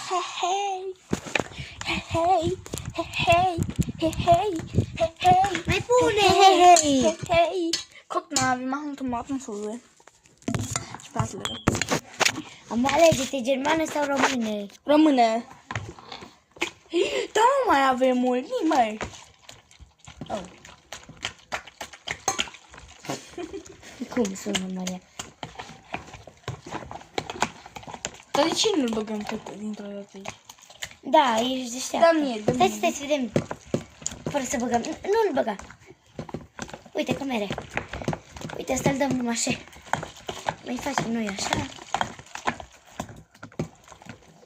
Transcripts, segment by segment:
Hei, hei, hei, hei, hei. Mai pune! Hei, hei. Guck mal, wir machen Tomatensoße. Spaßle. Am alege-te germană sau română? Rămâne. Da, nu mai avem mult, nimeni. Oh. Cum sună, Maria? Dar de ce nu-l băgăm tot dintr-o dată aici? Da, ești deșteaptă. Da, mie, da, Stai, mie. stai să vedem. Fără să băgăm. Nu-l băga. Uite cum mere. Uite, asta-l dăm numai așa. Mai facem noi așa.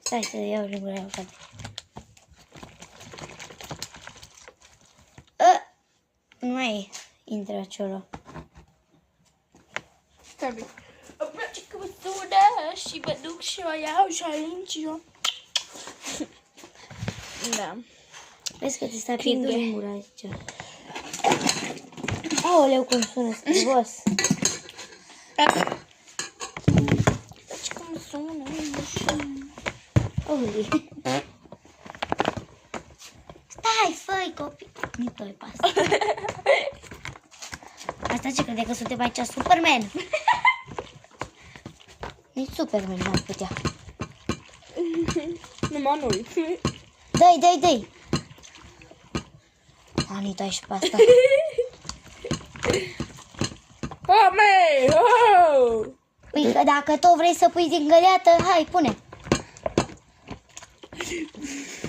Stai să iau lingura aia. Nu mai intră acolo. Stai bine. Îmi place că mă sună și mă duc și o iau și aling și eu. Da. Vezi că ți s-a Prinde. pierdut lingura aici. Aoleu, cum sună strigos. Place că mă sună. Uli. Stai, fă-i copii. Nu doi pas. Asta ce crede că suntem aici Superman? Nici Superman n-ar putea. Numai noi. Dă-i. Anita, ești pe asta. Hame! Oh! Păi că dacă tot vrei să pui din găleată, hai, pune.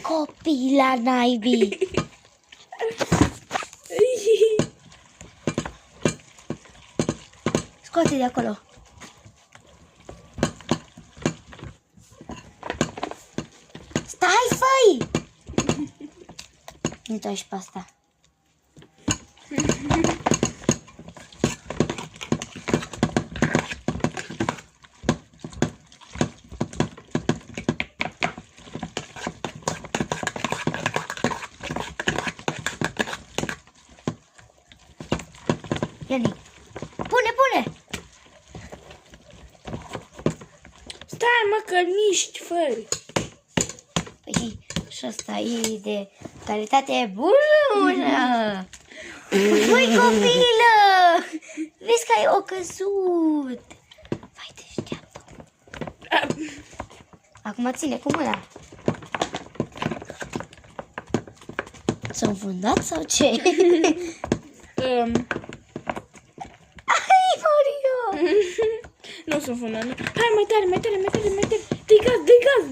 Copii la naibii. Scoate de acolo. Stai, făi! Nu ești pe asta. Iani, pune! Stai mă că niști, fă. Păi și ăsta e de calitate bună. Băi, copilă! Vezi că ai o căzut. Vai, deșteaptă. Acum ține cu mâna. S-a înfundat sau ce? Ai, Mario! Nu sunt fună. Hai mai tare. Dă-i gaz.